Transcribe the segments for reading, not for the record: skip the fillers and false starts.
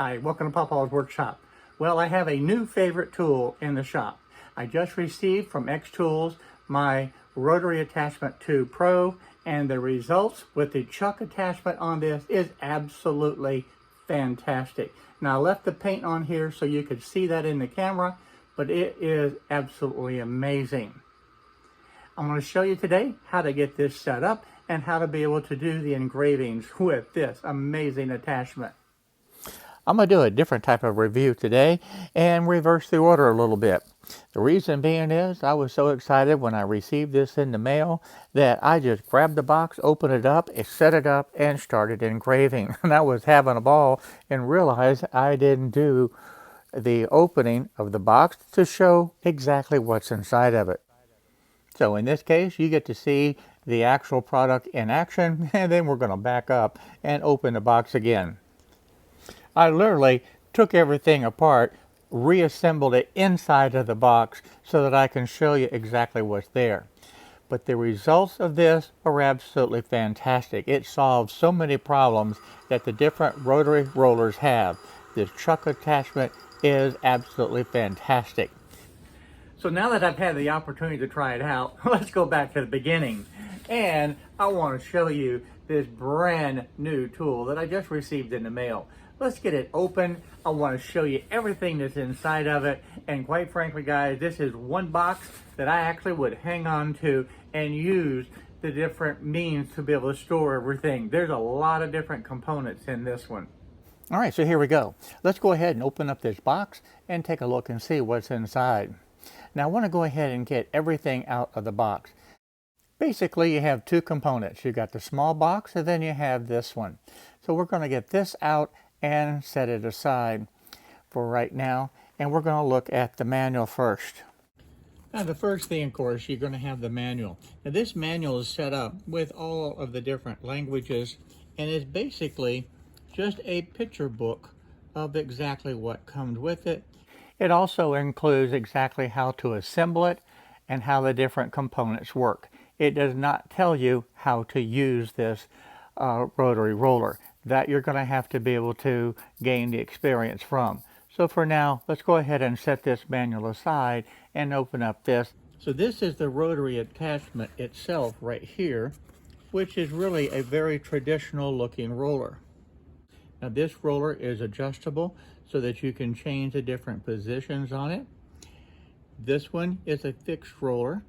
Hi, welcome to Papa's Workshop. Well, I have a new favorite tool in the shop. I just received from xTools my Rotary Attachment 2 Pro, and the results with the chuck attachment on this is absolutely fantastic. Now, I left the paint on here so you could see that in the camera, but it is absolutely amazing. I'm going to show you today how to get this set up and how to be able to do the engravings with this amazing attachment. I'm going to do a different type of review today and reverse the order a little bit. The reason being is I was so excited when I received this in the mail that I just grabbed the box, opened it up, set it up, and started engraving. And I was having a ball and realized I didn't do the opening of the box to show exactly what's inside of it. So in this case, you get to see the actual product in action, and then we're going to back up and open the box again. I literally took everything apart, reassembled it inside of the box so that I can show you exactly what's there. But the results of this are absolutely fantastic. It solves so many problems that the different rotary rollers have. This chuck attachment is absolutely fantastic. So now that I've had the opportunity to try it out, let's go back to the beginning. And I want to show you this brand new tool that I just received in the mail. Let's get it open. I want to show you everything that's inside of it. And quite frankly, guys, this is one box that I actually would hang on to and use the different means to be able to store everything. There's a lot of different components in this one. All right, so here we go. Let's go ahead and open up this box and take a look and see what's inside. Now I want to go ahead and get everything out of the box. Basically, you have two components. You got the small box, and then you have this one. So we're going to get this out and set it aside for right now. And we're going to look at the manual first. Now the first thing, of course, you're going to have the manual. Now this manual is set up with all of the different languages, and it's basically just a picture book of exactly what comes with it. It also includes exactly how to assemble it and how the different components work. It does not tell you how to use this rotary roller. That you're going to have to be able to gain the experience from. So for now, let's go ahead and set this manual aside and open up this. So this is the rotary attachment itself right here, which is really a very traditional looking roller. Now this roller is adjustable so that you can change the different positions on it. This one is a fixed roller.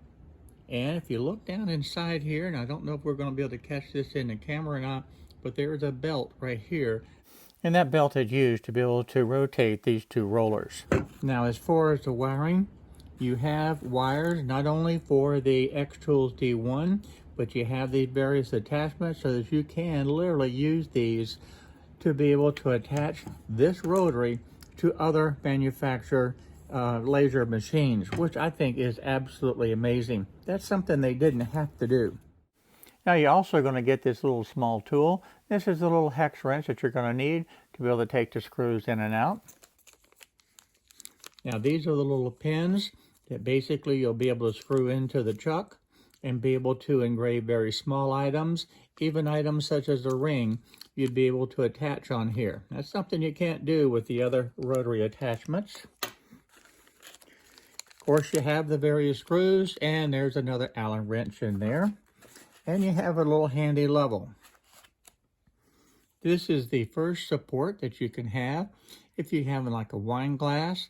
And if you look down inside here, and I don't know if we're going to be able to catch this in the camera or not, but there's a belt right here. And that belt is used to be able to rotate these two rollers. Now as far as the wiring, you have wires not only for the xTools D1, but you have these various attachments so that you can literally use these to be able to attach this rotary to other manufacturer laser machines, which I think is absolutely amazing. That's something they didn't have to do. Now you're also going to get this little small tool. This is a little hex wrench that you're going to need to be able to take the screws in and out. Now these are the little pins that basically you'll be able to screw into the chuck and be able to engrave very small items, even items such as a ring, you'd be able to attach on here. That's something you can't do with the other rotary attachments. Of course, you have the various screws, and there's another Allen wrench in there. And you have a little handy level. This is the first support that you can have if you have like a wine glass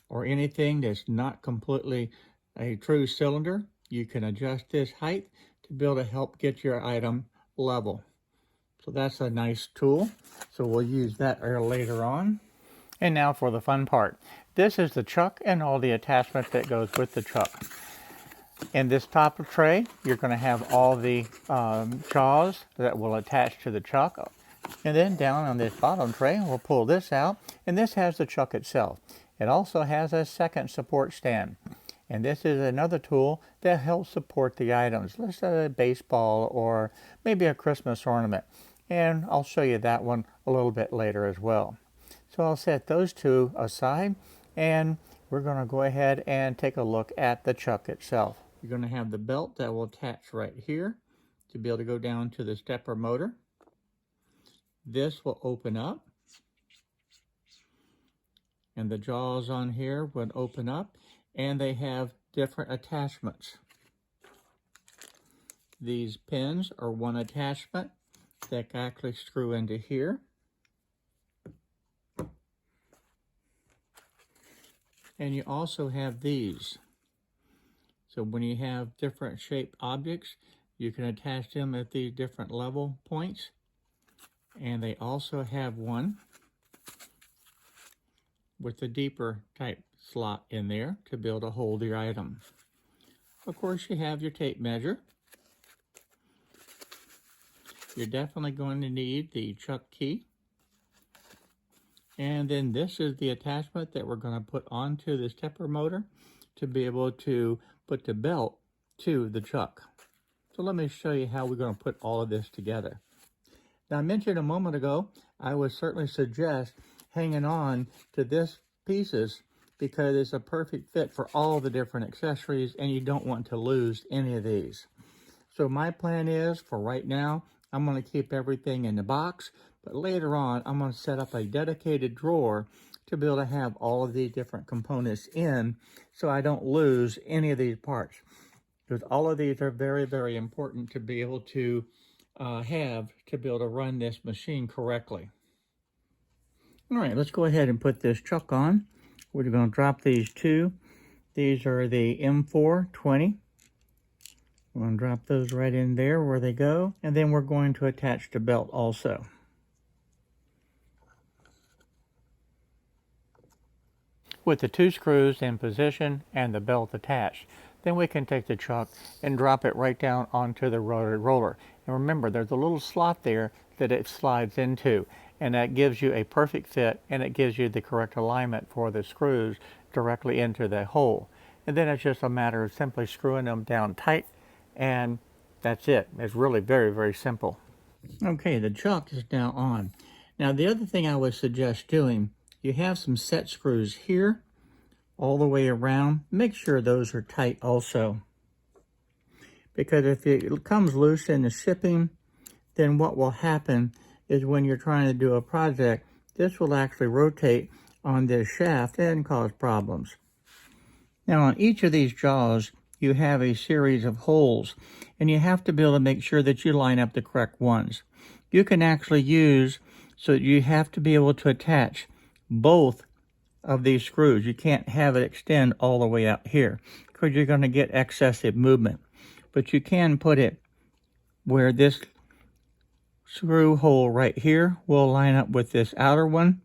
or anything that's not completely a true cylinder. You can adjust this height to be able to help get your item level. So that's a nice tool. So we'll use that later on. And now for the fun part. This is the chuck and all the attachment that goes with the chuck. In this top tray, you're going to have all the jaws that will attach to the chuck. And then down on this bottom tray, we'll pull this out, and this has the chuck itself. It also has a second support stand. And this is another tool that helps support the items. Let's say a baseball or maybe a Christmas ornament. And I'll show you that one a little bit later as well. So I'll set those two aside, and we're going to go ahead and take a look at the chuck itself. You're going to have the belt that will attach right here to be able to go down to the stepper motor. This will open up. And the jaws on here would open up, and they have different attachments. These pins are one attachment that actually screw into here. And you also have these. So when you have different shaped objects, you can attach them at the different level points. And they also have one with the deeper type slot in there to be able to hold your item. Of course, you have your tape measure. You're definitely going to need the chuck key. And then this is the attachment that we're going to put onto the stepper motor to be able to put the belt to the chuck. So let me show you how we're going to put all of this together. Now, I mentioned a moment ago, I would certainly suggest hanging on to this pieces because it's a perfect fit for all the different accessories and you don't want to lose any of these. So my plan is, for right now, I'm going to keep everything in the box, but later on I'm going to set up a dedicated drawer to be able to have all of these different components in so I don't lose any of these parts. Because all of these are very, very important to be able to have to be able to run this machine correctly. All right, let's go ahead and put this chuck on. We're going to drop these two. These are the M420. We're going to drop those right in there where they go. And then we're going to attach the belt also. With the two screws in position and the belt attached, then we can take the chuck and drop it right down onto the rotary roller. And remember, there's a little slot there that it slides into, and that gives you a perfect fit, and it gives you the correct alignment for the screws directly into the hole. And then it's just a matter of simply screwing them down tight, and that's it. It's really very, very simple. Okay, the chuck is now on. Now, the other thing I would suggest doing, you have some set screws here all the way around. Make sure those are tight also, because if it comes loose in the shipping, then what will happen is when you're trying to do a project, this will actually rotate on this shaft and cause problems. Now, on each of these jaws, you have a series of holes, and you have to be able to make sure that you line up the correct ones. You can actually use, so you have to be able to attach both of these screws. You can't have it extend all the way out here because you're going to get excessive movement. But you can put it where this screw hole right here will line up with this outer one,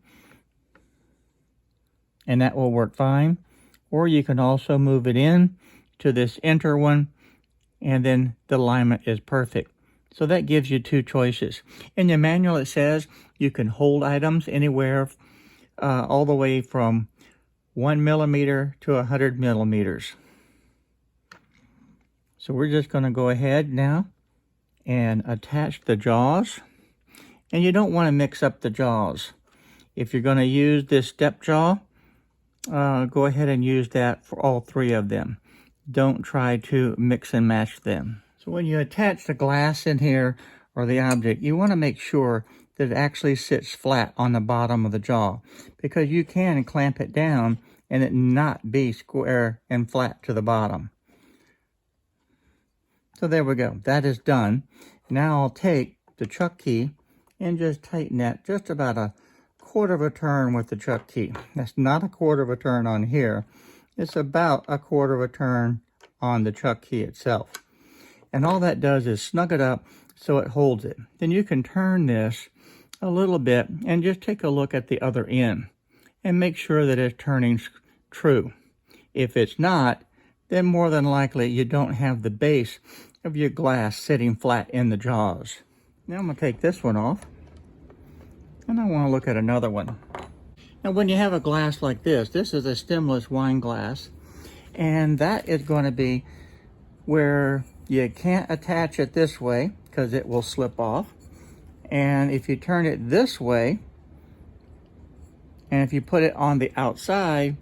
and that will work fine. Or you can also move it in to this inner one, and then the alignment is perfect. So that gives you two choices. In the manual it says you can hold items anywhere all the way from 1 millimeter to 100 millimeters. So we're just going to go ahead now and attach the jaws. And you don't want to mix up the jaws. If you're going to use this step jaw, go ahead and use that for all three of them. Don't try to mix and match them. So when you attach the glass in here or the object, you want to make sure that it actually sits flat on the bottom of the jaw, because you can clamp it down and it not be square and flat to the bottom. So there we go. That is done. Now I'll take the chuck key and just tighten that just about a quarter of a turn with the chuck key. That's not a quarter of a turn on here. It's about a quarter of a turn on the chuck key itself. And all that does is snug it up so it holds it. Then you can turn this a little bit and just take a look at the other end and make sure that it's turning true. If it's not, then more than likely you don't have the base of your glass sitting flat in the jaws. Now I'm going to take this one off, and I want to look at another one. Now when you have a glass like this is a stemless wine glass, and that is going to be where you can't attach it this way because it will slip off. And if you turn it this way, and if you put it on the outside,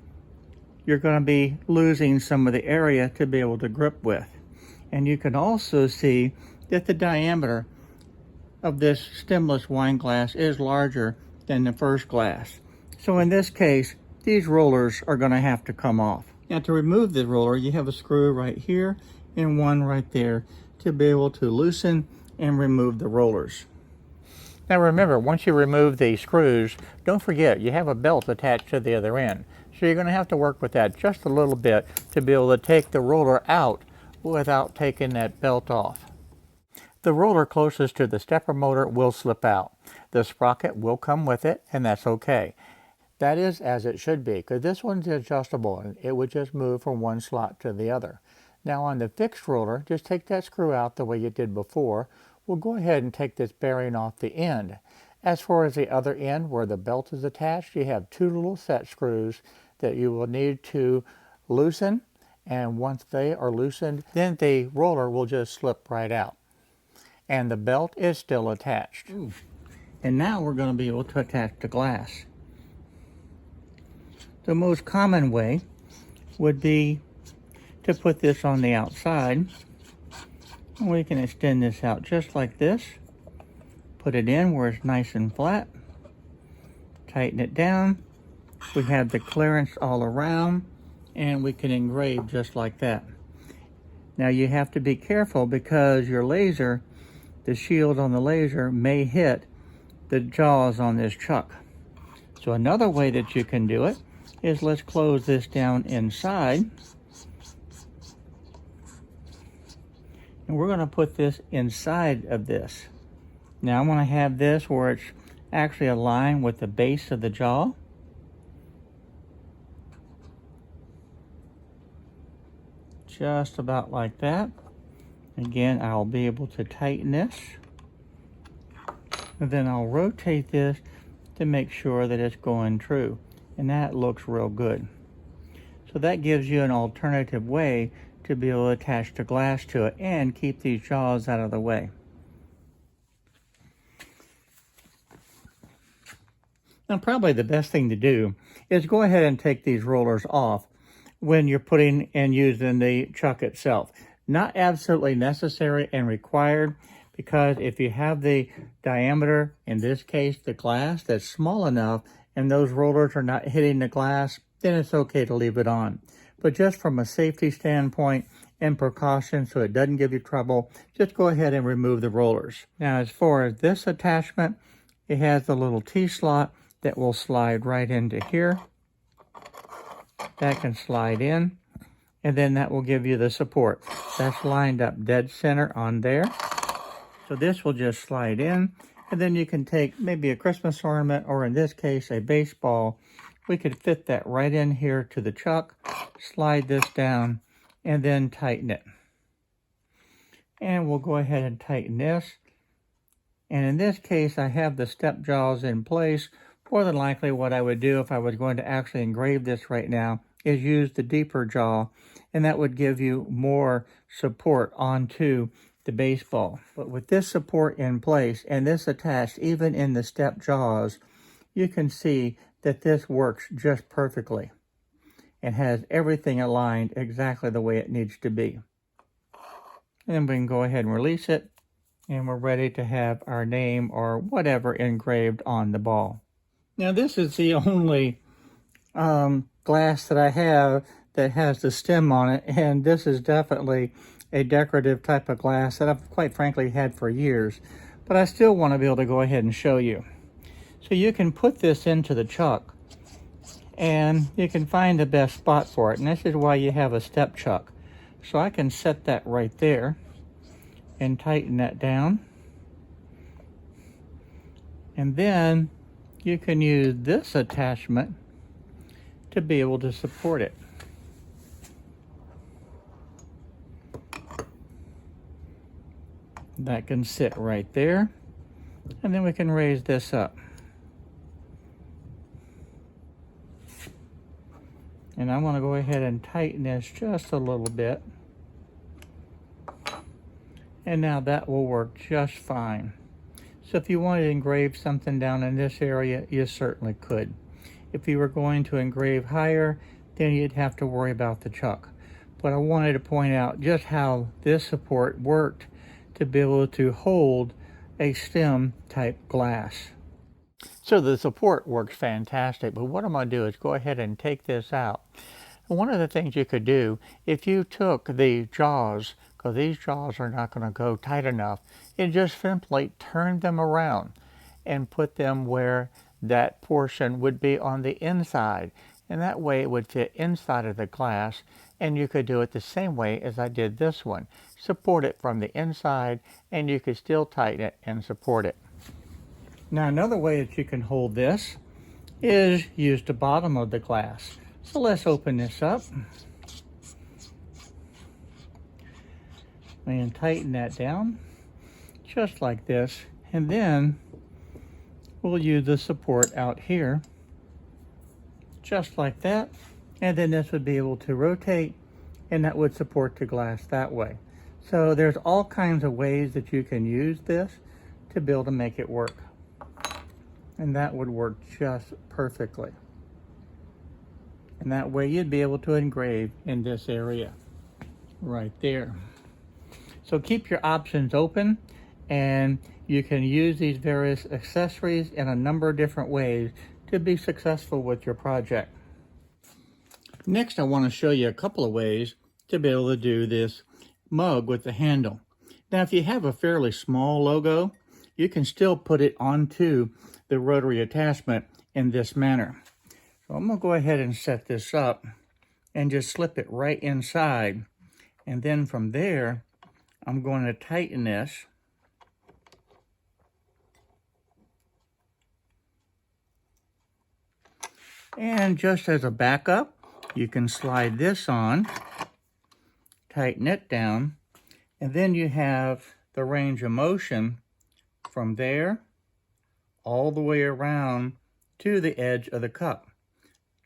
you're going to be losing some of the area to be able to grip with. And you can also see that the diameter of this stemless wine glass is larger than the first glass. So in this case, these rollers are going to have to come off. Now to remove the roller, you have a screw right here and one right there to be able to loosen and remove the rollers. Now remember, once you remove the screws, don't forget you have a belt attached to the other end. So you're going to have to work with that just a little bit to be able to take the roller out without taking that belt off. The roller closest to the stepper motor will slip out. The sprocket will come with it, and that's okay. That is as it should be, because this one's adjustable and it would just move from one slot to the other. Now on the fixed roller, just take that screw out the way you did before. We'll go ahead and take this bearing off the end. As far as the other end where the belt is attached, you have two little set screws that you will need to loosen, and once they are loosened, then the roller will just slip right out. And the belt is still attached. Ooh. And now we're going to be able to attach the glass. The most common way would be to put this on the outside. We can extend this out just like this. Put it in where it's nice and flat. Tighten it down. We have the clearance all around, and we can engrave just like that. Now you have to be careful because your laser, the shield on the laser, may hit the jaws on this chuck. So another way that you can do it is, let's close this down inside. And we're going to put this inside of this. Now I'm going to have this where it's actually aligned with the base of the jaw. Just about like that. Again, I'll be able to tighten this. And then I'll rotate this to make sure that it's going true. And that looks real good. So that gives you an alternative way to be able to attach the glass to it and keep these jaws out of the way. Now probably the best thing to do is go ahead and take these rollers off when you're putting and using the chuck itself. Not absolutely necessary and required, because if you have the diameter, in this case the glass, that's small enough and those rollers are not hitting the glass, then it's okay to leave it on. But just from a safety standpoint and precaution so it doesn't give you trouble, just go ahead and remove the rollers. Now as far as this attachment, it has the little T-slot that will slide right into here. That can slide in, and then that will give you the support. That's lined up dead center on there. So this will just slide in, and then you can take maybe a Christmas ornament, or in this case a baseball. We could fit that right in here to the chuck, slide this down, and then tighten it. And we'll go ahead and tighten this. And in this case, I have the step jaws in place. More than likely what I would do if I was going to actually engrave this right now is use the deeper jaw, and that would give you more support onto the baseball. But with this support in place and this attached even in the step jaws, you can see that this works just perfectly and has everything aligned exactly the way it needs to be. And then we can go ahead and release it, and we're ready to have our name or whatever engraved on the ball. Now this is the only glass that I have that has the stem on it, and this is definitely a decorative type of glass that I've quite frankly had for years, but I still want to be able to go ahead and show you. So you can put this into the chuck and you can find the best spot for it, and this is why you have a step chuck. So I can set that right there and tighten that down, and then you can use this attachment to be able to support it. That can sit right there, and then we can raise this up. And I want to go ahead and tighten this just a little bit. And now that will work just fine. So if you wanted to engrave something down in this area, you certainly could. If you were going to engrave higher, then you'd have to worry about the chuck. But I wanted to point out just how this support worked to be able to hold a stem type glass. So the support works fantastic, but what I'm going to do is go ahead and take this out. One of the things you could do, if you took the jaws, because these jaws are not going to go tight enough, and just simply turn them around and put them where that portion would be on the inside. And that way it would fit inside of the glass, and you could do it the same way as I did this one. Support it from the inside, and you could still tighten it and support it. Now another way that you can hold this is use the bottom of the glass. So let's open this up and tighten that down just like this, and then we'll use the support out here just like that, and then this would be able to rotate and that would support the glass that way. So there's all kinds of ways that you can use this to be able to make it work, and that would work just perfectly. And that way you'd be able to engrave in this area right there. So keep your options open, and you can use these various accessories in a number of different ways to be successful with your project. Next, I want to show you a couple of ways to be able to do this mug with the handle. Now, if you have a fairly small logo, you can still put it onto the rotary attachment in this manner. So I'm going to go ahead and set this up and just slip it right inside. And then from there, I'm going to tighten this. And just as a backup, you can slide this on, tighten it down, and then you have the range of motion from there all the way around to the edge of the cup,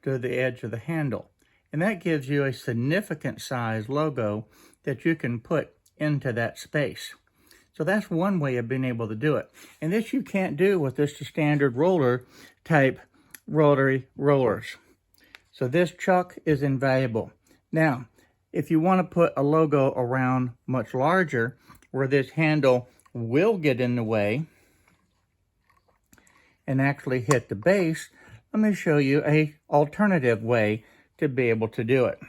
to the edge of the handle. And that gives you a significant size logo that you can put into that space. So that's one way of being able to do it. And this you can't do with just the standard roller type rotary rollers. So this chuck is invaluable. Now, if you want to put a logo around much larger, where this handle will get in the way and actually hit the base, let me show you an alternative way to be able to do it.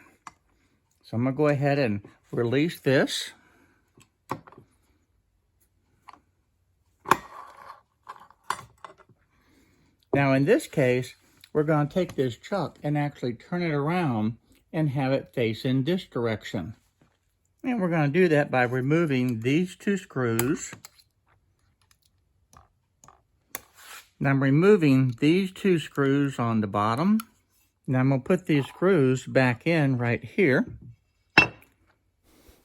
So I'm going to go ahead and release this. Now in this case, we're going to take this chuck and actually turn it around and have it face in this direction. And we're going to do that by removing these two screws. Now I'm removing these two screws on the bottom. Now I'm going to put these screws back in right here.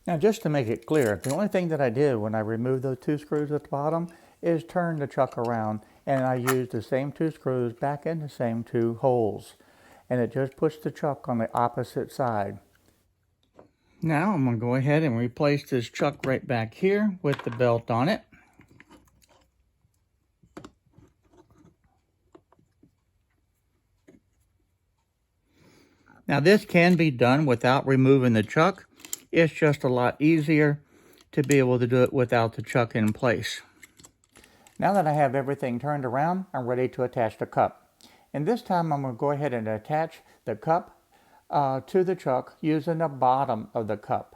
Now just to make it clear, the only thing that I did when I removed those two screws at the bottom is turn the chuck around, and I used the same two screws back in the same two holes. And it just puts the chuck on the opposite side. Now I'm going to go ahead and replace this chuck right back here with the belt on it. Now this can be done without removing the chuck. It's just a lot easier to be able to do it without the chuck in place. Now that I have everything turned around, I'm ready to attach the cup. And this time I'm going to go ahead and attach the cup to the chuck using the bottom of the cup.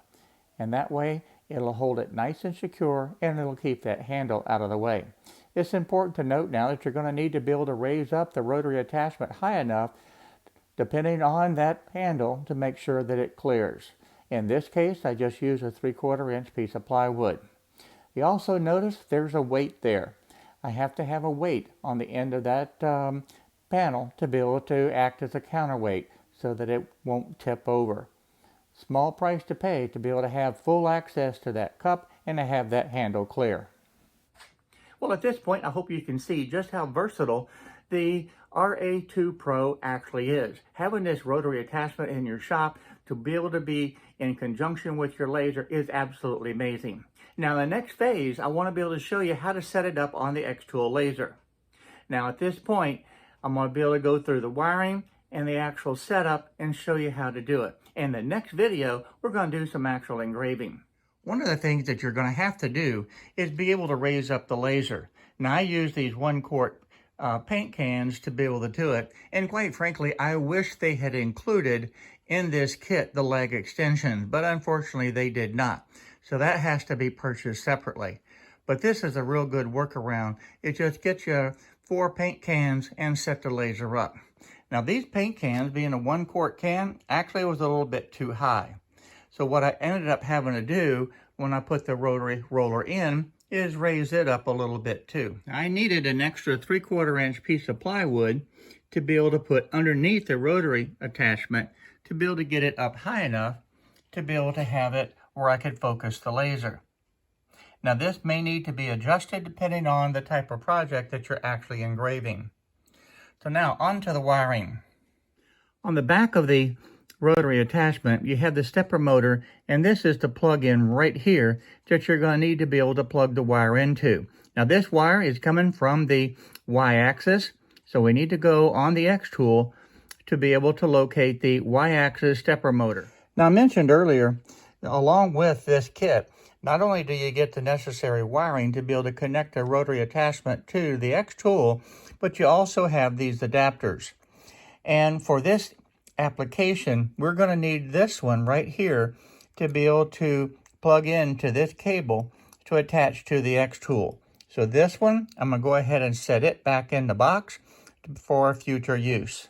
And that way it'll hold it nice and secure, and it'll keep that handle out of the way. It's important to note now that you're going to need to be able to raise up the rotary attachment high enough, depending on that handle, to make sure that it clears. In this case, I just use a 3/4 inch piece of plywood. You also notice there's a weight there. I have to have a weight on the end of that panel to be able to act as a counterweight so that it won't tip over. Small price to pay to be able to have full access to that cup and to have that handle clear. Well, at this point, I hope you can see just how versatile the RA2 Pro actually is. Having this rotary attachment in your shop to be able to be in conjunction with your laser is absolutely amazing. Now, the next phase, I want to be able to show you how to set it up on the xTool laser. Now, at this point, I'm going to be able to go through the wiring and the actual setup and show you how to do it. In the next video, we're going to do some actual engraving. One of the things that you're going to have to do is be able to raise up the laser. Now, I use these 1 quart paint cans to be able to do it. And quite frankly, I wish they had included in this kit the leg extensions, but unfortunately they did not. So that has to be purchased separately. But this is a real good workaround. It just gets you 4 paint cans and set the laser up. Now these paint cans, being a 1-quart can, actually was a little bit too high. So what I ended up having to do when I put the rotary roller in is raise it up a little bit too. I needed an extra 3/4 inch piece of plywood to be able to put underneath the rotary attachment to be able to get it up high enough to be able to have it where I could focus the laser. Now this may need to be adjusted depending on the type of project that you're actually engraving. So now onto the wiring. On the back of the rotary attachment, you have the stepper motor, and this is to plug in right here that you're going to need to be able to plug the wire into. Now this wire is coming from the Y-axis, so we need to go on the X tool to be able to locate the Y-axis stepper motor. Now I mentioned earlier, along with this kit, not only do you get the necessary wiring to be able to connect the rotary attachment to the X tool, but you also have these adapters. And for this application, we're going to need this one right here to be able to plug into this cable to attach to the X tool. So this one, I'm going to go ahead and set it back in the box for future use.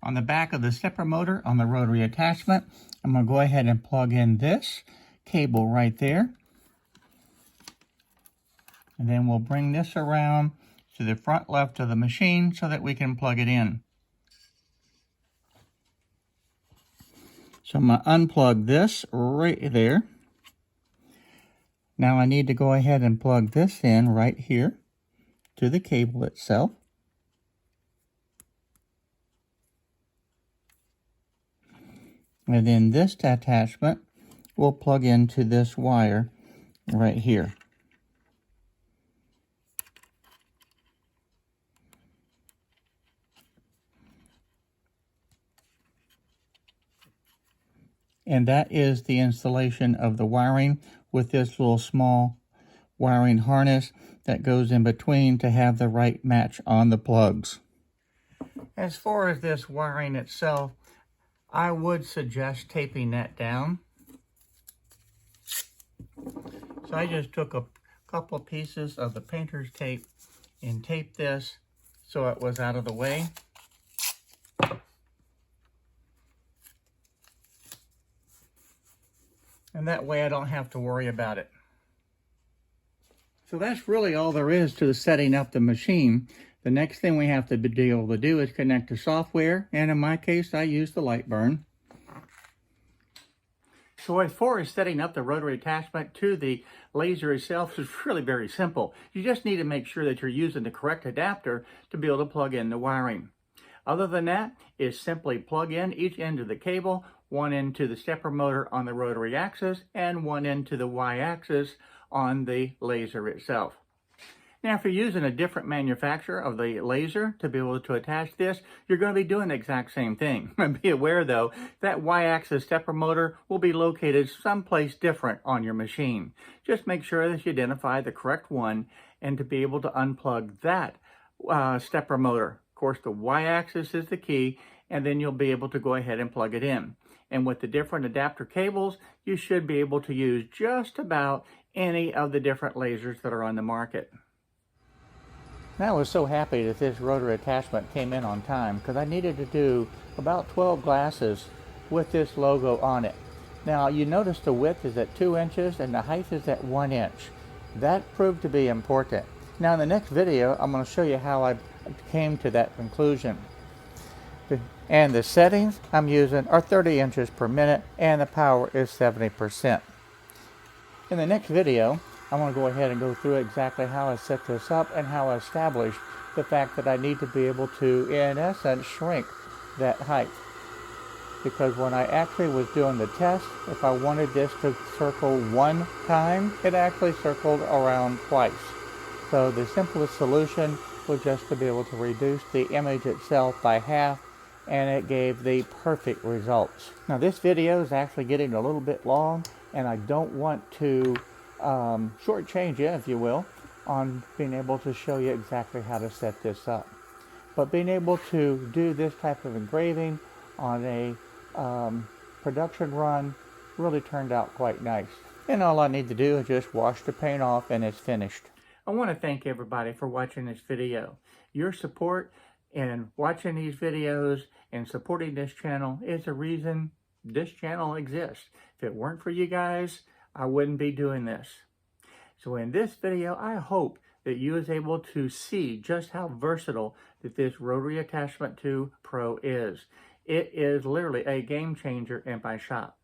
On the back of the stepper motor on the rotary attachment, I'm going to go ahead and plug in this cable right there. And then we'll bring this around to the front left of the machine so that we can plug it in. So I'm going to unplug this right there. Now I need to go ahead and plug this in right here to the cable itself. And then this attachment will plug into this wire right here. And that is the installation of the wiring with this little small wiring harness that goes in between to have the right match on the plugs. As far as this wiring itself, I would suggest taping that down. So I just took a couple of pieces of the painter's tape and taped this so it was out of the way. And that way I don't have to worry about it. So that's really all there is to setting up the machine. The next thing we have to be able to do is connect the software, and in my case I use the Lightburn. So as far as setting up the rotary attachment to the laser itself is really very simple. You just need to make sure that you're using the correct adapter to be able to plug in the wiring. Other than that, is simply plug in each end of the cable, one into the stepper motor on the rotary axis and one into the Y-axis on the laser itself. Now, if you're using a different manufacturer of the laser to be able to attach this, you're going to be doing the exact same thing. Be aware, though, that Y-axis stepper motor will be located someplace different on your machine. Just make sure that you identify the correct one and to be able to unplug that stepper motor. Of course, the Y-axis is the key, and then you'll be able to go ahead and plug it in. And with the different adapter cables, you should be able to use just about any of the different lasers that are on the market. Now I was so happy that this rotary attachment came in on time because I needed to do about 12 glasses with this logo on it. Now you notice the width is at 2 inches and the height is at 1 inch. That proved to be important. Now in the next video I'm going to show you how I came to that conclusion. And the settings I'm using are 30 inches per minute and the power is 70%. In the next video, I'm going to go ahead and go through exactly how I set this up and how I establish the fact that I need to be able to, in essence, shrink that height. Because when I actually was doing the test, if I wanted this to circle one time, it actually circled around twice. So the simplest solution was just to be able to reduce the image itself by half, and it gave the perfect results. Now this video is actually getting a little bit long, and I don't want to shortchange you, if you will, on being able to show you exactly how to set this up. But being able to do this type of engraving on a production run really turned out quite nice. And all I need to do is just wash the paint off and it's finished. I want to thank everybody for watching this video. Your support in watching these videos and supporting this channel is the reason this channel exists. If it weren't for you guys, I wouldn't be doing this. So in this video, I hope that you was able to see just how versatile that this Rotary Attachment 2 Pro is. It is literally a game changer in my shop.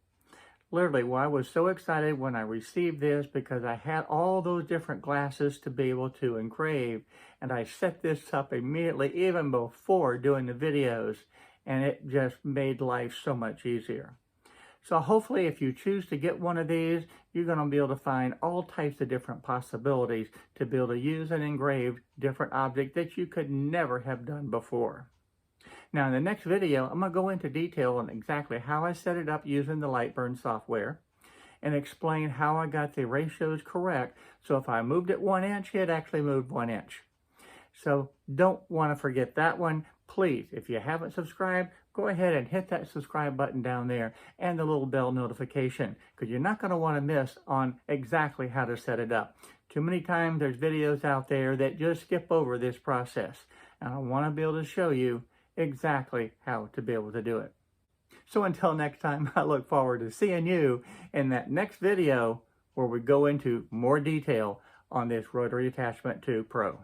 Literally, well, I was so excited when I received this because I had all those different glasses to be able to engrave, and I set this up immediately even before doing the videos, and it just made life so much easier. So hopefully if you choose to get one of these, you're going to be able to find all types of different possibilities to be able to use and engrave different objects that you could never have done before. Now in the next video, I'm going to go into detail on exactly how I set it up using the Lightburn software and explain how I got the ratios correct. So if I moved it 1 inch, it actually moved 1 inch. So don't want to forget that one. Please, if you haven't subscribed, go ahead and hit that subscribe button down there and the little bell notification, because you're not going to want to miss on exactly how to set it up. Too many times there's videos out there that just skip over this process, and I want to be able to show you exactly how to be able to do it. So until next time, I look forward to seeing you in that next video where we go into more detail on this Rotary Attachment 2 Pro.